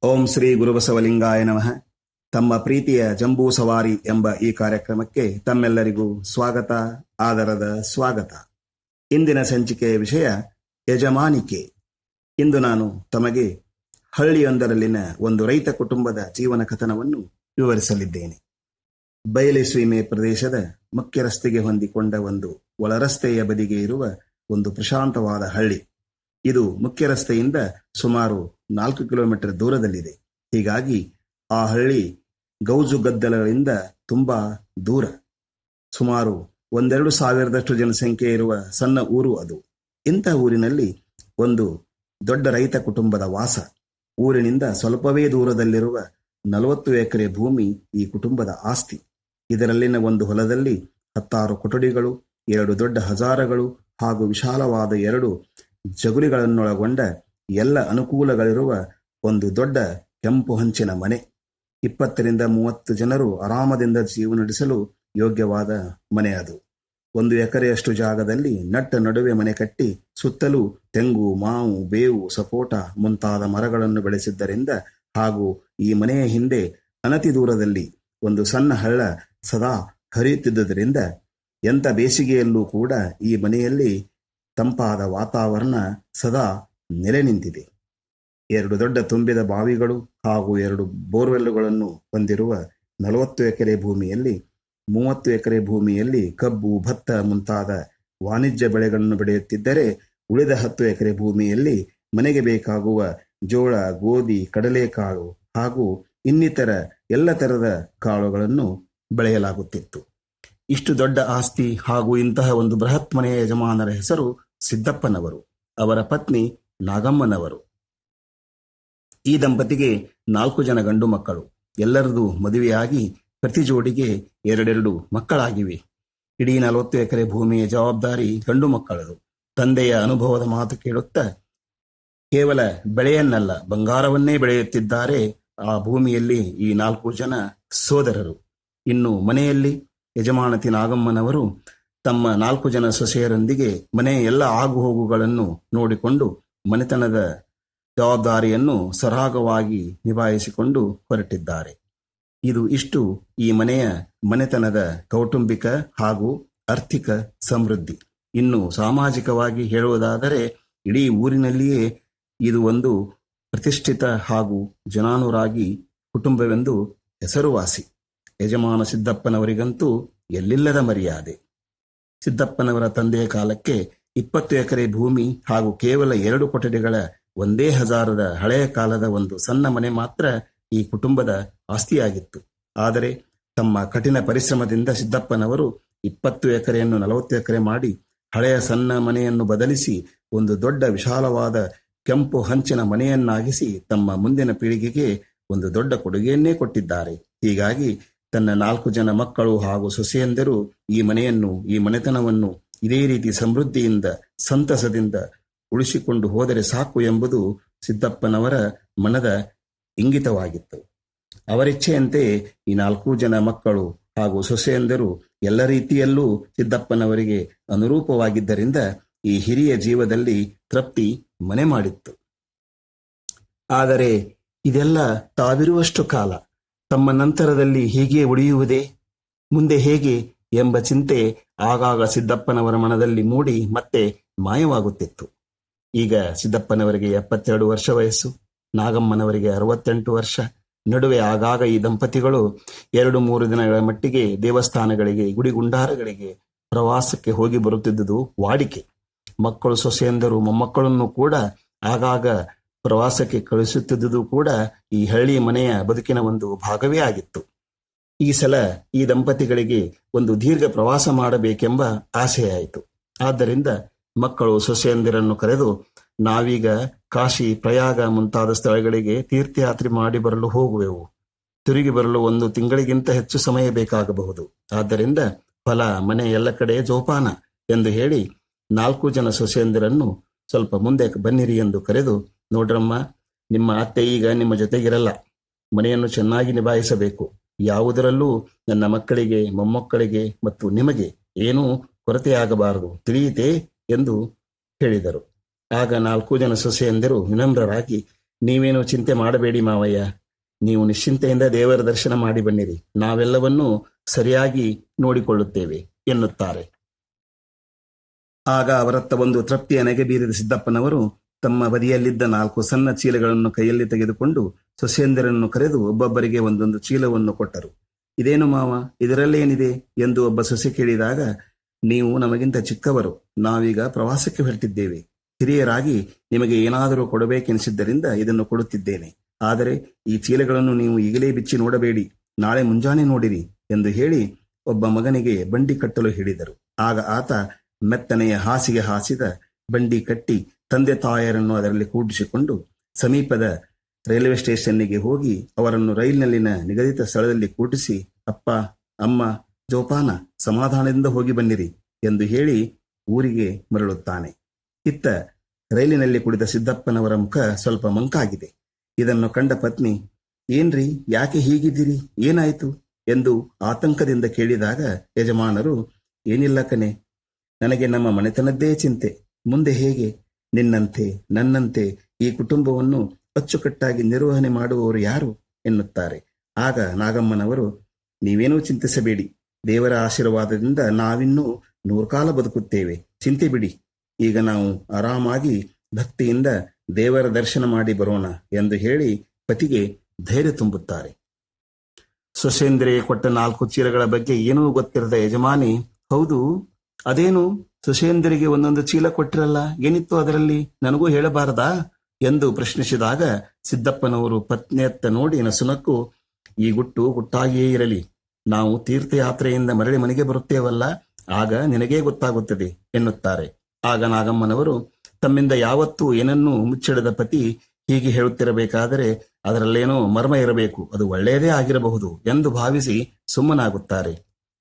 ಓಂ ಶ್ರೀ ಗುರುಬಸವಲಿಂಗಾಯ ನಮಃ. ತಮ್ಮ ಪ್ರೀತಿಯ ಜಂಬೂ ಸವಾರಿ ಎಂಬ ಈ ಕಾರ್ಯಕ್ರಮಕ್ಕೆ ತಮ್ಮೆಲ್ಲರಿಗೂ ಸ್ವಾಗತ, ಆದರದ ಸ್ವಾಗತ. ಇಂದಿನ ಸಂಚಿಕೆಯ ವಿಷಯ ಯಜಮಾನಿಕೆ. ಇಂದು ನಾನು ತಮಗೆ ಹಳ್ಳಿಯೊಂದರಲ್ಲಿನ ಒಂದು ರೈತ ಕುಟುಂಬದ ಜೀವನ ಕಥನವನ್ನು ವಿವರಿಸಲಿದ್ದೇನೆ. ಬಯಲುಸೀಮೆ ಪ್ರದೇಶದ ಮುಖ್ಯ ರಸ್ತೆಗೆ ಹೊಂದಿಕೊಂಡ ಒಂದು ಒಳರಸ್ತೆಯ ಬದಿಗೆ ಇರುವ ಒಂದು ಪ್ರಶಾಂತವಾದ ಹಳ್ಳಿ. ಇದು ಮುಖ್ಯ ರಸ್ತೆಯಿಂದ ಸುಮಾರು 4 ಕಿಲೋಮೀಟರ್ ದೂರದಲ್ಲಿದೆ. ಹೀಗಾಗಿ ಆ ಹಳ್ಳಿ ಗೌಜು ಗದ್ದಲಗಳಿಂದ ತುಂಬಾ ದೂರ. ಸುಮಾರು 1-2 ಸಾವಿರದಷ್ಟು ಜನಸಂಖ್ಯೆ ಇರುವ ಸಣ್ಣ ಊರು ಅದು. ಇಂಥ ಊರಿನಲ್ಲಿ ಒಂದು ದೊಡ್ಡ ರೈತ ಕುಟುಂಬದ ವಾಸ. ಊರಿನಿಂದ ಸ್ವಲ್ಪವೇ ದೂರದಲ್ಲಿರುವ 40 ಎಕರೆ ಭೂಮಿ ಈ ಕುಟುಂಬದ ಆಸ್ತಿ. ಇದರಲ್ಲಿನ ಒಂದು ಹೊಲದಲ್ಲಿ 16 ಕೊಠಡಿಗಳು, 2 ದೊಡ್ಡ ಹಜಾರಗಳು ಹಾಗೂ ವಿಶಾಲವಾದ 2 ಜಗುಲಿಗಳನ್ನೊಳಗೊಂಡ ಎಲ್ಲ ಅನುಕೂಲಗಳಿರುವ ಒಂದು ದೊಡ್ಡ ಕೆಂಪು ಹಂಚಿನ ಮನೆ. 20-30 ಜನರು ಆರಾಮದಿಂದ ಜೀವನ ನಡೆಸಲು ಯೋಗ್ಯವಾದ ಮನೆ ಅದು. 1 ಎಕರೆಯಷ್ಟು ಜಾಗದಲ್ಲಿ ನಟ್ಟ ನಡುವೆ ಮನೆ ಕಟ್ಟಿ ಸುತ್ತಲೂ ತೆಂಗು, ಮಾವು, ಬೇವು, ಸಪೋಟ ಮುಂತಾದ ಮರಗಳನ್ನು ಬೆಳೆಸಿದ್ದರಿಂದ ಹಾಗೂ ಈ ಮನೆಯ ಹಿಂದೆ ಅನತಿ ದೂರದಲ್ಲಿ ಒಂದು ಸಣ್ಣ ಹಳ್ಳ ಸದಾ ಹರಿಯುತ್ತಿದ್ದುದರಿಂದ ಎಂಥ ಬೇಸಿಗೆಯಲ್ಲೂ ಕೂಡ ಈ ಮನೆಯಲ್ಲಿ ತಂಪಾದ ವಾತಾವರಣ ಸದಾ ನೆಲೆ ನಿಂತಿದೆ. 2 ದೊಡ್ಡ ತುಂಬಿದ ಬಾವಿಗಳು ಹಾಗೂ 2 ಬೋರ್ವೆಲ್ಲುಗಳನ್ನು ಹೊಂದಿರುವ 40 ಎಕರೆ ಭೂಮಿಯಲ್ಲಿ 30 ಎಕರೆ ಭೂಮಿಯಲ್ಲಿ ಕಬ್ಬು, ಭತ್ತ ಮುಂತಾದ ವಾಣಿಜ್ಯ ಬೆಳೆಗಳನ್ನು ಬೆಳೆಯುತ್ತಿದ್ದರೆ, ಉಳಿದ 10 ಎಕರೆ ಭೂಮಿಯಲ್ಲಿ ಮನೆಗೆ ಬೇಕಾಗುವ ಜೋಳ, ಗೋಧಿ, ಕಡಲೆಕಾಳು ಹಾಗೂ ಇನ್ನಿತರ ಎಲ್ಲ ತರದ ಕಾಳುಗಳನ್ನು ಬೆಳೆಯಲಾಗುತ್ತಿತ್ತು. ಇಷ್ಟು ದೊಡ್ಡ ಆಸ್ತಿ ಹಾಗೂ ಇಂತಹ ಒಂದು ಬೃಹತ್ ಮನೆಯ ಯಜಮಾನರ ಹೆಸರು ಸಿದ್ದಪ್ಪನವರು. ಅವರ ಪತ್ನಿ ನಾಗಮ್ಮನವರು. ಈ ದಂಪತಿಗೆ 4 ಜನ ಗಂಡು ಮಕ್ಕಳು. ಎಲ್ಲರದು ಮದುವೆಯಾಗಿ ಪ್ರತಿ ಜೋಡಿಗೆ 2 ಮಕ್ಕಳಾಗಿವೆ. ಇಡೀ 40 ಎಕರೆ ಭೂಮಿಯ ಜವಾಬ್ದಾರಿ ಗಂಡು ಮಕ್ಕಳದು. ತಂದೆಯ ಅನುಭವದ ಮಾತು ಕೇಳುತ್ತಾ ಕೇವಲ ಬೆಳೆಯನ್ನಲ್ಲ, ಬಂಗಾರವನ್ನೇ ಬೆಳೆಯುತ್ತಿದ್ದಾರೆ ಆ ಭೂಮಿಯಲ್ಲಿ ಈ 4 ಜನ ಸೋದರರು. ಇನ್ನು ಮನೆಯಲ್ಲಿ ಯಜಮಾನತಿ ನಾಗಮ್ಮನವರು ತಮ್ಮ 4 ಜನ ಸೊಸೆಯರೊಂದಿಗೆ ಮನೆಯ ಎಲ್ಲ ಆಗುಹೋಗುಗಳನ್ನು ನೋಡಿಕೊಂಡು ಮನೆತನದ ಜವಾಬ್ದಾರಿಯನ್ನು ಸರಾಗವಾಗಿ ನಿಭಾಯಿಸಿಕೊಂಡು ಹೊರಟಿದ್ದಾರೆ. ಇದು ಇಷ್ಟು ಈ ಮನೆತನದ ಕೌಟುಂಬಿಕ ಹಾಗೂ ಆರ್ಥಿಕ ಸಮೃದ್ಧಿ. ಇನ್ನು ಸಾಮಾಜಿಕವಾಗಿ ಹೇಳುವುದಾದರೆ ಇಡೀ ಊರಿನಲ್ಲಿಯೇ ಇದು ಒಂದು ಪ್ರತಿಷ್ಠಿತ ಹಾಗೂ ಜನಾನುರಾಗಿ ಕುಟುಂಬವೆಂದು ಹೆಸರುವಾಸಿ. ಯಜಮಾನ ಸಿದ್ದಪ್ಪನವರಿಗಂತೂ ಎಲ್ಲಿಲ್ಲದ ಮರ್ಯಾದೆ. ಸಿದ್ದಪ್ಪನವರ ತಂದೆಯ ಕಾಲಕ್ಕೆ 20 ಎಕರೆ ಭೂಮಿ ಹಾಗೂ ಕೇವಲ 2 ಕೊಠಡಿಗಳ ಒಂದೇ ಹಜಾರದ ಹಳೆಯ ಕಾಲದ ಒಂದು ಸಣ್ಣ ಮನೆ ಮಾತ್ರ ಈ ಕುಟುಂಬದ ಆಸ್ತಿಯಾಗಿತ್ತು. ಆದರೆ ತಮ್ಮ ಕಠಿಣ ಪರಿಶ್ರಮದಿಂದ ಸಿದ್ದಪ್ಪನವರು 20 ಎಕರೆಯನ್ನು 40 ಎಕರೆ ಮಾಡಿ ಹಳೆಯ ಸಣ್ಣ ಮನೆಯನ್ನು ಬದಲಿಸಿ ಒಂದು ದೊಡ್ಡ ವಿಶಾಲವಾದ ಕೆಂಪು ಹಂಚಿನ ಮನೆಯನ್ನಾಗಿಸಿ ತಮ್ಮ ಮುಂದಿನ ಪೀಳಿಗೆಗೆ ಒಂದು ದೊಡ್ಡ ಕೊಡುಗೆಯನ್ನೇ ಕೊಟ್ಟಿದ್ದಾರೆ. ಹೀಗಾಗಿ ತನ್ನ 4 ಜನ ಮಕ್ಕಳು ಹಾಗೂ ಸೊಸೆಯಂದಿರು ಈ ಮನೆತನವನ್ನು ಇದೇ ರೀತಿ ಸಮೃದ್ಧಿಯಿಂದ ಸಂತಸದಿಂದ ಉಳಿಸಿಕೊಂಡು ಹೋದರೆ ಸಾಕು ಎಂಬುದು ಸಿದ್ದಪ್ಪನವರ ಮನದ ಇಂಗಿತವಾಗಿತ್ತು. ಅವರಿಚ್ಛೆಯಂತೆ ಈ 4 ಜನ ಮಕ್ಕಳು ಹಾಗೂ ಸೊಸೆಯಂದಿರು ಎಲ್ಲ ರೀತಿಯಲ್ಲೂ ಸಿದ್ದಪ್ಪನವರಿಗೆ ಅನುರೂಪವಾಗಿದ್ದರಿಂದ ಈ ಹಿರಿಯ ಜೀವದಲ್ಲಿ ತೃಪ್ತಿ ಮನೆ ಮಾಡಿತ್ತು. ಆದರೆ ಇದೆಲ್ಲ ತಾವಿರುವಷ್ಟು ಕಾಲ, ತಮ್ಮ ನಂತರದಲ್ಲಿ ಹೀಗೆ ಉಳಿಯುವುದೇ, ಮುಂದೆ ಹೇಗೆ ಎಂಬ ಚಿಂತೆ ಆಗಾಗ ಸಿದ್ದಪ್ಪನವರ ಮನದಲ್ಲಿ ಮೂಡಿ ಮತ್ತೆ ಮಾಯವಾಗುತ್ತಿತ್ತು. ಈಗ ಸಿದ್ದಪ್ಪನವರಿಗೆ 72 ವರ್ಷ ವಯಸ್ಸು, ನಾಗಮ್ಮನವರಿಗೆ 68 ವರ್ಷ. ನಡುವೆ ಆಗಾಗ ಈ ದಂಪತಿಗಳು 2-3 ದಿನಗಳ ಮಟ್ಟಿಗೆ ದೇವಸ್ಥಾನಗಳಿಗೆ, ಗುಡಿಗುಂಡಾರಗಳಿಗೆ ಪ್ರವಾಸಕ್ಕೆ ಹೋಗಿ ಬರುತ್ತಿದ್ದುದು ವಾಡಿಕೆ. ಮಕ್ಕಳು ಸೊಸೆಯಂದರು ಮೊಮ್ಮಕ್ಕಳನ್ನು ಕೂಡ ಆಗಾಗ ಪ್ರವಾಸಕ್ಕೆ ಕಳಿಸುತ್ತಿದ್ದುದು ಕೂಡ ಈ ಹಳ್ಳಿ ಮನೆಯ ಬದುಕಿನ ಒಂದು ಭಾಗವೇ ಆಗಿತ್ತು. ಈ ಸಲ ಈ ದಂಪತಿಗಳಿಗೆ ಒಂದು ದೀರ್ಘ ಪ್ರವಾಸ ಮಾಡಬೇಕೆಂಬ ಆಸೆಯಾಯಿತು. ಆದ್ದರಿಂದ ಮಕ್ಕಳು ಸೊಸೆಯಂದಿರನ್ನು ಕರೆದು, ನಾವೀಗ ಕಾಶಿ, ಪ್ರಯಾಗ ಮುಂತಾದ ಸ್ಥಳಗಳಿಗೆ ತೀರ್ಥಯಾತ್ರೆ ಮಾಡಿ ಬರಲು ಹೋಗುವೆವು. ತಿರುಗಿ ಬರಲು 1 ತಿಂಗಳಿಗಿಂತ ಹೆಚ್ಚು ಸಮಯ ಬೇಕಾಗಬಹುದು. ಆದ್ದರಿಂದ ಹೊಲ ಮನೆ ಎಲ್ಲ ಕಡೆ ಜೋಪಾನ ಎಂದು ಹೇಳಿ 4 ಜನ ಸೊಸೆಯಂದಿರನ್ನು ಸ್ವಲ್ಪ ಮುಂದೆ ಬನ್ನಿರಿ ಎಂದು ಕರೆದು, ನೋಡ್ರಮ್ಮ, ನಿಮ್ಮ ಅತ್ತೆ ಈಗ ನಿಮ್ಮ ಜೊತೆಗಿರಲ್ಲ. ಮನೆಯನ್ನು ಚೆನ್ನಾಗಿ ನಿಭಾಯಿಸಬೇಕು. ಯಾವುದರಲ್ಲೂ ನನ್ನ ಮಕ್ಕಳಿಗೆ, ಮೊಮ್ಮಕ್ಕಳಿಗೆ ಮತ್ತು ನಿಮಗೆ ಏನೂ ಕೊರತೆಯಾಗಬಾರದು, ತಿಳಿಯಿತೇ ಎಂದು ಹೇಳಿದರು. ಆಗ 4 ಜನ ಸೊಸೆಯಂದಿರು ವಿನಮ್ರರಾಗಿ, ನೀವೇನು ಚಿಂತೆ ಮಾಡಬೇಡಿ ಮಾವಯ್ಯ, ನೀವು ನಿಶ್ಚಿಂತೆಯಿಂದ ದೇವರ ದರ್ಶನ ಮಾಡಿ ಬನ್ನಿರಿ, ನಾವೆಲ್ಲವನ್ನೂ ಸರಿಯಾಗಿ ನೋಡಿಕೊಳ್ಳುತ್ತೇವೆ ಎನ್ನುತ್ತಾರೆ. ಆಗ ಅವರತ್ತ ಒಂದು ತೃಪ್ತಿಯ ನೆಗೆ ಬೀರಿದ ಸಿದ್ದಪ್ಪನವರು ತಮ್ಮ ಬದಿಯಲ್ಲಿದ್ದ 4 ಸಣ್ಣ ಚೀಲಗಳನ್ನು ಕೈಯಲ್ಲಿ ತೆಗೆದುಕೊಂಡು ಸೊಸೆಯಂದಿರನ್ನು ಕರೆದು ಒಬ್ಬೊಬ್ಬರಿಗೆ ಒಂದೊಂದು ಚೀಲವನ್ನು ಕೊಟ್ಟರು. ಇದೇನು ಮಾವ, ಇದರಲ್ಲೇನಿದೆ ಎಂದು ಒಬ್ಬ ಸೊಸೆ ಕೇಳಿದಾಗ, ನೀವು ನಮಗಿಂತ ಚಿಕ್ಕವರು, ನಾವೀಗ ಪ್ರವಾಸಕ್ಕೆ ಹೊರಟಿದ್ದೇವೆ. ಹಿರಿಯರಾಗಿ ನಿಮಗೆ ಏನಾದರೂ ಕೊಡಬೇಕೆನಿಸಿದ್ದರಿಂದ ಇದನ್ನು ಕೊಡುತ್ತಿದ್ದೇನೆ. ಆದರೆ ಈ ಚೀಲಗಳನ್ನು ನೀವು ಈಗಲೇ ಬಿಚ್ಚಿ ನೋಡಬೇಡಿ, ನಾಳೆ ಮುಂಜಾನೆ ನೋಡಿರಿ ಎಂದು ಹೇಳಿ ಒಬ್ಬ ಮಗನಿಗೆ ಬಂಡಿ ಕಟ್ಟಲು ಹೇಳಿದರು. ಆಗ ಆತ ಮೆತ್ತನೆಯ ಹಾಸಿಗೆ ಹಾಸಿದ ಬಂಡಿ ಕಟ್ಟಿ ತಂದೆ ತಾಯರನ್ನು ಅದರಲ್ಲಿ ಕೂಡಿಸಿಕೊಂಡು ಸಮೀಪದ ರೈಲ್ವೆ ಸ್ಟೇಷನ್ನಿಗೆ ಹೋಗಿ ಅವರನ್ನು ರೈಲಿನಲ್ಲಿನ ನಿಗದಿತ ಸ್ಥಳದಲ್ಲಿ ಕೂಡಿಸಿ, ಅಪ್ಪ ಅಮ್ಮ ಜೋಪಾನ ಸಮಾಧಾನದಿಂದ ಹೋಗಿ ಬನ್ನಿರಿ ಎಂದು ಹೇಳಿ ಊರಿಗೆ ಮರಳುತ್ತಾನೆ. ಇತ್ತ ರೈಲಿನಲ್ಲಿ ಕುಳಿತ ಸಿದ್ದಪ್ಪನವರ ಮುಖ ಸ್ವಲ್ಪ ಮಂಕಾಗಿದೆ. ಇದನ್ನು ಕಂಡ ಪತ್ನಿ, ಏನ್ರಿ, ಯಾಕೆ ಹೀಗಿದ್ದೀರಿ, ಏನಾಯಿತು ಎಂದು ಆತಂಕದಿಂದ ಕೇಳಿದಾಗ ಯಜಮಾನರು, ಏನಿಲ್ಲ ಕಣೆ, ನನಗೆ ನಮ್ಮ ಮನೆತನದ್ದೇ ಚಿಂತೆ. ಮುಂದೆ ಹೇಗೆ? ನಿನ್ನಂತೆ ನನ್ನಂತೆ ಈ ಕುಟುಂಬವನ್ನು ಅಚ್ಚುಕಟ್ಟಾಗಿ ನಿರ್ವಹಣೆ ಮಾಡುವವರು ಯಾರು ಎನ್ನುತ್ತಾರೆ. ಆಗ ನಾಗಮ್ಮನವರು, ನೀವೇನೂ ಚಿಂತಿಸಬೇಡಿ, ದೇವರ ಆಶೀರ್ವಾದದಿಂದ ನಾವಿನ್ನೂ 100 ಕಾಲ ಬದುಕುತ್ತೇವೆ, ಚಿಂತೆ ಬಿಡಿ. ಈಗ ನಾವು ಆರಾಮಾಗಿ ಭಕ್ತಿಯಿಂದ ದೇವರ ದರ್ಶನ ಮಾಡಿ ಬರೋಣ ಎಂದು ಹೇಳಿ ಪತಿಗೆ ಧೈರ್ಯ ತುಂಬುತ್ತಾರೆ. ಸೊಸೇಂದ್ರಿಗೆ ಕೊಟ್ಟ 4 ಚೀಲಗಳ ಬಗ್ಗೆ ಏನೂ ಗೊತ್ತಿರದ ಯಜಮಾನಿ, ಹೌದು, ಅದೇನು ಸೊಸೇಂದ್ರಿಗೆ ಒಂದೊಂದು ಚೀಲ ಕೊಟ್ಟಿರಲ್ಲ, ಏನಿತ್ತು ಅದರಲ್ಲಿ, ನನಗೂ ಹೇಳಬಾರದಾ ಎಂದು ಪ್ರಶ್ನಿಸಿದಾಗ ಸಿದ್ದಪ್ಪನವರು ಪತ್ನಿಯತ್ತ ನೋಡಿ ನಸುನಕ್ಕು, ಈ ಗುಟ್ಟು ಗುಟ್ಟಾಗಿಯೇ ಇರಲಿ, ನಾವು ತೀರ್ಥಯಾತ್ರೆಯಿಂದ ಮರಳಿ ಮನೆಗೆ ಬರುತ್ತೇವಲ್ಲ, ಆಗ ನಿನಗೇ ಗೊತ್ತಾಗುತ್ತದೆ ಎನ್ನುತ್ತಾರೆ. ಆಗ ನಾಗಮ್ಮನವರು, ತಮ್ಮಿಂದ ಯಾವತ್ತೂ ಏನನ್ನೂ ಮುಚ್ಚಿಡದ ಪತಿ ಹೀಗೆ ಹೇಳುತ್ತಿರಬೇಕಾದರೆ ಅದರಲ್ಲೇನೋ ಮರ್ಮ ಇರಬೇಕು, ಅದು ಒಳ್ಳೆಯದೇ ಆಗಿರಬಹುದು ಎಂದು ಭಾವಿಸಿ ಸುಮ್ಮನಾಗುತ್ತಾರೆ.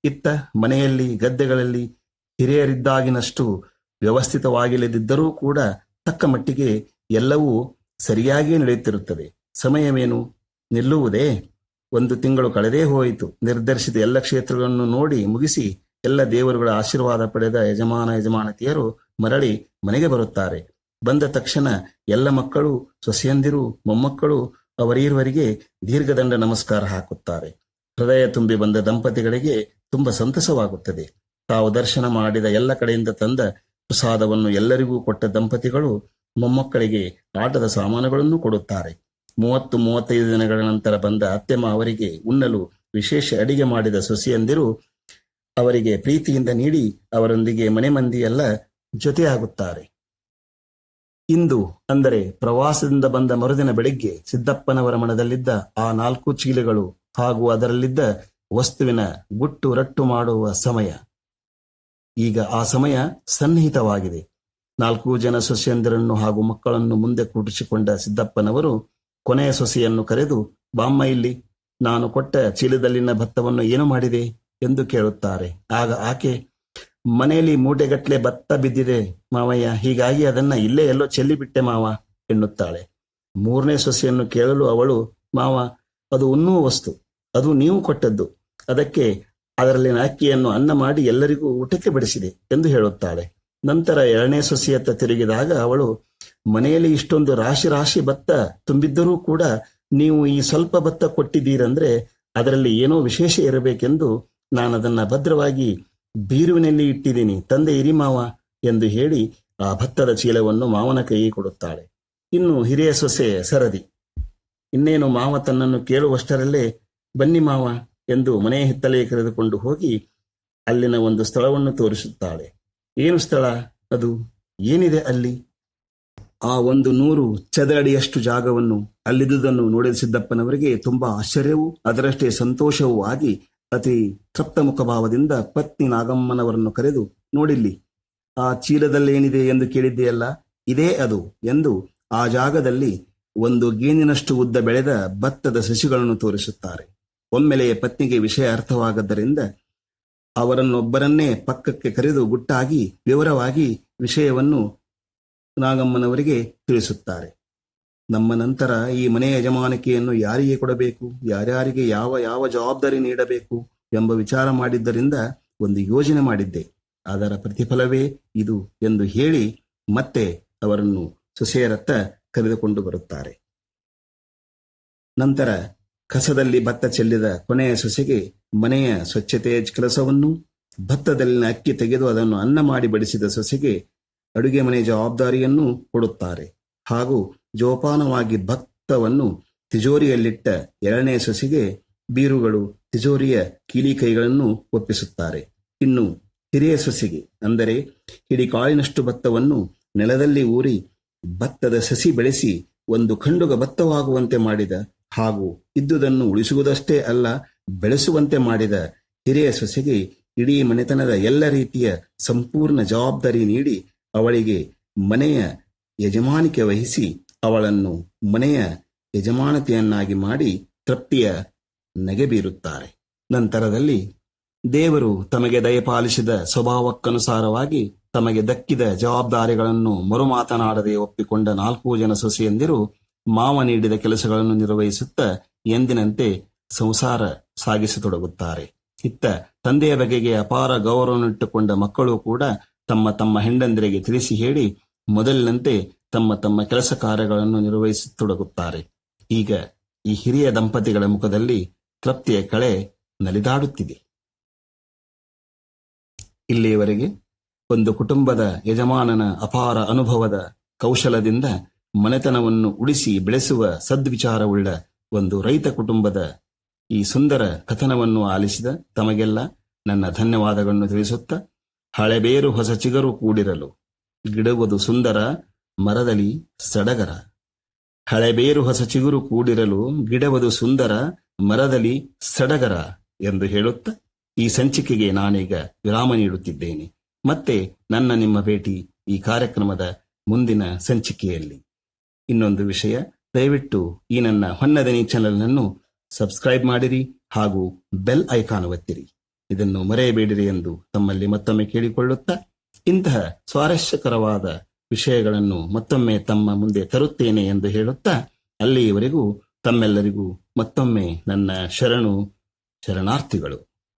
ಇತ್ತ ಮನೆಯಲ್ಲಿ ಗದ್ದೆಗಳಲ್ಲಿ ಹಿರಿಯರಿದ್ದಾಗಿನಷ್ಟು ವ್ಯವಸ್ಥಿತವಾಗಿಲ್ಲದಿದ್ದರೂ ಕೂಡ ತಕ್ಕ ಮಟ್ಟಿಗೆ ಎಲ್ಲವೂ ಸರಿಯಾಗಿಯೇ ನಡೆಯುತ್ತಿರುತ್ತದೆ. ಸಮಯವೇನು ನಿಲ್ಲುವುದೇ? 1 ತಿಂಗಳು ಕಳೆದೇ ಹೋಯಿತು. ನಿರ್ಧರಿಸಿದ ಎಲ್ಲ ಕ್ಷೇತ್ರಗಳನ್ನು ನೋಡಿ ಮುಗಿಸಿ ಎಲ್ಲ ದೇವರುಗಳ ಆಶೀರ್ವಾದ ಪಡೆದ ಯಜಮಾನತಿಯರು ಮರಳಿ ಮನೆಗೆ ಬರುತ್ತಾರೆ. ಬಂದ ತಕ್ಷಣ ಎಲ್ಲ ಮಕ್ಕಳು, ಸೊಸೆಯಂದಿರು, ಮೊಮ್ಮಕ್ಕಳು ಅವರೀರ್ವರಿಗೆ ದೀರ್ಘದಂಡ ನಮಸ್ಕಾರ ಹಾಕುತ್ತಾರೆ. ಹೃದಯ ತುಂಬಿ ಬಂದ ದಂಪತಿಗಳಿಗೆ ತುಂಬ ಸಂತಸವಾಗುತ್ತದೆ. ತಾವು ದರ್ಶನ ಮಾಡಿದ ಎಲ್ಲ ಕಡೆಯಿಂದ ತಂದ ಪ್ರಸಾದವನ್ನು ಎಲ್ಲರಿಗೂ ಕೊಟ್ಟ ದಂಪತಿಗಳು ಮೊಮ್ಮಕ್ಕಳಿಗೆ ಆಟದ ಸಾಮಾನುಗಳನ್ನು ಕೊಡುತ್ತಾರೆ. 30-35 ದಿನಗಳ ನಂತರ ಬಂದ ಅತ್ತೆಮ್ಮ ಅವರಿಗೆ ಉಣ್ಣಲು ವಿಶೇಷ ಅಡಿಗೆ ಮಾಡಿದ ಸೊಸೆಯಂದಿರು ಅವರಿಗೆ ಪ್ರೀತಿಯಿಂದ ನೀಡಿ ಅವರೊಂದಿಗೆ ಮನೆ ಮಂದಿಯೆಲ್ಲ ಜೊತೆಯಾಗುತ್ತಾರೆ. ಇಂದು ಅಂದರೆ ಪ್ರವಾಸದಿಂದ ಬಂದ ಮರುದಿನ ಬೆಳಿಗ್ಗೆ ಸಿದ್ದಪ್ಪನವರ ಮನದಲ್ಲಿದ್ದ ಆ 4 ಚೀಲಗಳು ಹಾಗೂ ಅದರಲ್ಲಿದ್ದ ವಸ್ತುವಿನ ಗುಟ್ಟು ರಟ್ಟು ಮಾಡುವ ಸಮಯ. ಈಗ ಆ ಸಮಯ ಸನ್ನಿಹಿತವಾಗಿದೆ. 4 ಜನ ಸೊಸೆಯಂದಿರನ್ನು ಹಾಗೂ ಮಕ್ಕಳನ್ನು ಮುಂದೆ ಕೂಡಿಸಿಕೊಂಡ ಸಿದ್ದಪ್ಪನವರು ಕೊನೆಯ ಸೊಸೆಯನ್ನು ಕರೆದು, ಬಾಮ್ಮ ಇಲ್ಲಿ, ನಾನು ಕೊಟ್ಟ ಚೀಲದಲ್ಲಿನ ಭತ್ತವನ್ನು ಏನು ಮಾಡಿದೆ ಎಂದು ಕೇಳುತ್ತಾರೆ. ಆಗ ಆಕೆ, ಮನೆಯಲ್ಲಿ ಮೂಟೆಗಟ್ಟಲೆ ಭತ್ತ ಬಿದ್ದಿದೆ ಮಾವಯ್ಯ, ಹೀಗಾಗಿ ಅದನ್ನ ಇಲ್ಲೇ ಎಲ್ಲೋ ಚೆಲ್ಲಿಬಿಟ್ಟೆ ಮಾವ ಎನ್ನುತ್ತಾಳೆ. 3ನೇ ಸೊಸೆಯನ್ನು ಕೇಳಲು ಅವಳು, ಮಾವ, ಅದು ಉಣ್ಣುವ ವಸ್ತು, ಅದು ನೀವು ಕೊಟ್ಟದ್ದು, ಅದಕ್ಕೆ ಅದರಲ್ಲಿನ ಅಕ್ಕಿಯನ್ನು ಅನ್ನ ಮಾಡಿ ಎಲ್ಲರಿಗೂ ಊಟಕ್ಕೆ ಬಡಿಸಿದೆ ಎಂದು ಹೇಳುತ್ತಾಳೆ. ನಂತರ 2ನೇ ಸೊಸೆಯತ್ತ ತಿರುಗಿದಾಗ ಅವಳು, ಮನೆಯಲ್ಲಿ ಇಷ್ಟೊಂದು ರಾಶಿ ರಾಶಿ ಭತ್ತ ತುಂಬಿದ್ದರೂ ಕೂಡ ನೀವು ಈ ಸ್ವಲ್ಪ ಭತ್ತ ಕೊಟ್ಟಿದ್ದೀರಂದ್ರೆ ಅದರಲ್ಲಿ ಏನೋ ವಿಶೇಷ ಇರಬೇಕೆಂದು ನಾನದನ್ನ ಭದ್ರವಾಗಿ ಬೀರುವಿನಲ್ಲಿ ಇಟ್ಟಿದ್ದೀನಿ, ತಂದೆ ಇರಿ ಮಾವ ಎಂದು ಹೇಳಿ ಆ ಭತ್ತದ ಚೀಲವನ್ನು ಮಾವನ ಕೈಗೆ ಕೊಡುತ್ತಾಳೆ. ಇನ್ನು ಹಿರಿಯ ಸೊಸೆ ಸರದಿ ಇನ್ನೇನು ಮಾವ ತನ್ನನ್ನು ಕೇಳುವಷ್ಟರಲ್ಲೇ, ಬನ್ನಿ ಮಾವ ಎಂದು ಮನೆಯ ಹಿತ್ತಲೆಗೆ ಕರೆದುಕೊಂಡು ಹೋಗಿ ಅಲ್ಲಿನ ಒಂದು ಸ್ಥಳವನ್ನು ತೋರಿಸುತ್ತಾಳೆ. ಏನು ಸ್ಥಳ ಅದು, ಏನಿದೆ ಅಲ್ಲಿ? ಆ 100 ಚದರಡಿಯಷ್ಟು ಜಾಗವನ್ನು, ಅಲ್ಲಿದ್ದುದನ್ನು ನೋಡಿದ ಸಿದ್ದಪ್ಪನವರಿಗೆ ತುಂಬಾ ಆಶ್ಚರ್ಯವೂ ಅದರಷ್ಟೇ ಸಂತೋಷವೂ ಆಗಿ ಅತಿ ತೃಪ್ತ ಮುಖಭಾವದಿಂದ ಪತ್ನಿ ನಾಗಮ್ಮನವರನ್ನು ಕರೆದು, ನೋಡಿಲ್ಲಿ, ಆ ಚೀಲದಲ್ಲೇನಿದೆ ಎಂದು ಕೇಳಿದ್ದೆಯಲ್ಲ, ಇದೇ ಅದು ಎಂದು ಆ ಜಾಗದಲ್ಲಿ 1 ಗೇಣಿನಷ್ಟು ಉದ್ದ ಬೆಳೆದ ಭತ್ತದ ಸಸಿಗಳನ್ನು ತೋರಿಸುತ್ತಾರೆ. ಒಮ್ಮೆಲೆಯ ಪತ್ನಿಗೆ ವಿಷಯ ಅರ್ಥವಾಗದ್ದರಿಂದ ಅವರನ್ನೊಬ್ಬರನ್ನೇ ಪಕ್ಕಕ್ಕೆ ಕರೆದು ಗುಟ್ಟಾಗಿ ವಿವರವಾಗಿ ವಿಷಯವನ್ನು ನಾಗಮ್ಮನವರಿಗೆ ತಿಳಿಸುತ್ತಾರೆ. ನಮ್ಮ ನಂತರ ಈ ಮನೆಯ ಯಜಮಾನಿಕೆಯನ್ನು ಯಾರಿಗೆ ಕೊಡಬೇಕು, ಯಾರ್ಯಾರಿಗೆ ಯಾವ ಯಾವ ಜವಾಬ್ದಾರಿ ನೀಡಬೇಕು ಎಂಬ ವಿಚಾರ ಮಾಡಿದ್ದರಿಂದ ಒಂದು ಯೋಜನೆ ಮಾಡಿದ್ದೆ, ಅದರ ಪ್ರತಿಫಲವೇ ಇದು ಎಂದು ಹೇಳಿ ಮತ್ತೆ ಅವರನ್ನು ಸೊಸೆಯರತ್ತ ಕರೆದುಕೊಂಡು ಬರುತ್ತಾರೆ. ನಂತರ ಕಸದಲ್ಲಿ ಭತ್ತ ಚೆಲ್ಲಿದ ಕೊನೆಯ ಸೊಸೆಗೆ ಮನೆಯ ಸ್ವಚ್ಛತೆಯ ಕೆಲಸವನ್ನು, ಭತ್ತದಲ್ಲಿನ ಅಕ್ಕಿ ತೆಗೆದು ಅದನ್ನು ಅನ್ನ ಮಾಡಿ ಬಡಿಸಿದ ಸೊಸೆಗೆ ಅಡುಗೆ ಮನೆ ಜವಾಬ್ದಾರಿಯನ್ನು ಕೊಡುತ್ತಾರೆ. ಹಾಗೂ ಜೋಪಾನವಾಗಿ ಭತ್ತವನ್ನು ತಿಜೋರಿಯಲ್ಲಿಟ್ಟ ಎರಡನೇ ಸೊಸೆಗೆ ಬೀರುಗಳು, ತಿಜೋರಿಯ ಕೀಲಿಕೈಗಳನ್ನು ಒಪ್ಪಿಸುತ್ತಾರೆ. ಇನ್ನು ಹಿರಿಯ ಸೊಸೆಗೆ, ಅಂದರೆ ಹಿಡಿಕಾಳಿನಷ್ಟು ಭತ್ತವನ್ನು ನೆಲದಲ್ಲಿ ಊರಿ ಭತ್ತದ ಸಸಿ ಬೆಳೆಸಿ ಒಂದು ಖಂಡುಗ ಭತ್ತವಾಗುವಂತೆ ಮಾಡಿದ, ಹಾಗೂ ಇದ್ದುದನ್ನು ಉಳಿಸುವುದಷ್ಟೇ ಅಲ್ಲ ಬೆಳೆಸುವಂತೆ ಮಾಡಿದ ಹಿರಿಯ ಸೊಸೆಗೆ ಇಡೀ ಮನೆತನದ ಎಲ್ಲ ರೀತಿಯ ಸಂಪೂರ್ಣ ಜವಾಬ್ದಾರಿ ನೀಡಿ ಅವಳಿಗೆ ಮನೆಯ ಯಜಮಾನಿಕೆ ವಹಿಸಿ ಅವಳನ್ನು ಮನೆಯ ಯಜಮಾನತೆಯನ್ನಾಗಿ ಮಾಡಿ ತೃಪ್ತಿಯ ನಗೆ ಬೀರುತ್ತಾರೆ. ನಂತರದಲ್ಲಿ ದೇವರು ತಮಗೆ ದಯಪಾಲಿಸಿದ ಸ್ವಭಾವಕ್ಕನುಸಾರವಾಗಿ ತಮಗೆ ದಕ್ಕಿದ ಜವಾಬ್ದಾರಿಗಳನ್ನು ಮರುಮಾತನಾಡದೆ ಒಪ್ಪಿಕೊಂಡ 4 ಜನ ಸೊಸೆಯಂದಿರು ಮಾವ ನೀಡಿದ ಕೆಲಸಗಳನ್ನು ನಿರ್ವಹಿಸುತ್ತಾ ಎಂದಿನಂತೆ ಸಂಸಾರ ಸಾಗಿಸತೊಡಗುತ್ತಾರೆ. ಇತ್ತ ತಂದೆಯ ಬಗೆಗೆ ಅಪಾರ ಗೌರವವನ್ನಿಟ್ಟುಕೊಂಡ ಮಕ್ಕಳು ಕೂಡ ತಮ್ಮ ತಮ್ಮ ಹೆಂಡಂದಿರಿಗೆ ತಿಳಿಸಿ ಹೇಳಿ ಮೊದಲಿನಂತೆ ತಮ್ಮ ತಮ್ಮ ಕೆಲಸ ಕಾರ್ಯಗಳನ್ನು ನಿರ್ವಹಿಸತೊಡಗುತ್ತಾರೆ. ಈಗ ಈ ಹಿರಿಯ ದಂಪತಿಗಳ ಮುಖದಲ್ಲಿ ತೃಪ್ತಿಯ ಕಳೆ ನಲಿದಾಡುತ್ತಿದೆ. ಇಲ್ಲಿಯವರೆಗೆ ಒಂದು ಕುಟುಂಬದ ಯಜಮಾನನ ಅಪಾರ ಅನುಭವದ ಕೌಶಲದಿಂದ ಮನೆತನವನ್ನು ಉಳಿಸಿ ಬೆಳೆಸುವ ಸದ್ವಿಚಾರವುಳ್ಳ ಒಂದು ರೈತ ಕುಟುಂಬದ ಈ ಸುಂದರ ಕಥನವನ್ನು ಆಲಿಸಿದ ತಮಗೆಲ್ಲ ನನ್ನ ಧನ್ಯವಾದಗಳನ್ನು ತಿಳಿಸುತ್ತಾ, ಹಳೆಬೇರು ಹೊಸ ಚಿಗರು ಕೂಡಿರಲು ಗಿಡುವುದು ಸುಂದರ ಮರದಲ್ಲಿ ಸಡಗರ. ಹಳೆಬೇರು ಹೊಸ ಚಿಗುರು ಕೂಡಿರಲು ಗಿಡವುದು ಸುಂದರ ಮರದಲ್ಲಿ ಸಡಗರ ಎಂದು ಹೇಳುತ್ತಾ ಈ ಸಂಚಿಕೆಗೆ ನಾನೀಗ ವಿರಾಮ ನೀಡುತ್ತಿದ್ದೇನೆ. ಮತ್ತೆ ನಿಮ್ಮ ಭೇಟಿ ಈ ಕಾರ್ಯಕ್ರಮದ ಮುಂದಿನ ಸಂಚಿಕೆಯಲ್ಲಿ. ಇನ್ನೊಂದು ವಿಷಯ, ದಯವಿಟ್ಟು ಈ ನನ್ನ ಹೊನ್ನದನಿ ಚಾನೆಲ್ನನ್ನು ಸಬ್ಸ್ಕ್ರೈಬ್ ಮಾಡಿರಿ ಹಾಗೂ ಬೆಲ್ ಐಕಾನ್ ಒತ್ತಿರಿ. ಇದನ್ನು ಮರೆಯಬೇಡಿರಿ ಎಂದು ತಮ್ಮಲ್ಲಿ ಮತ್ತೊಮ್ಮೆ ಕೇಳಿಕೊಳ್ಳುತ್ತಾ, ಇಂತಹ ಸ್ವಾರಸ್ಯಕರವಾದ ವಿಷಯಗಳನ್ನು ಮತ್ತೊಮ್ಮೆ ತಮ್ಮ ಮುಂದೆ ತರುತ್ತೇನೆ ಎಂದು ಹೇಳುತ್ತಾ, ಅಲ್ಲಿಯವರೆಗೂ ತಮ್ಮೆಲ್ಲರಿಗೂ ಮತ್ತೊಮ್ಮೆ ನನ್ನ ಶರಣಾರ್ಥಿಗಳು.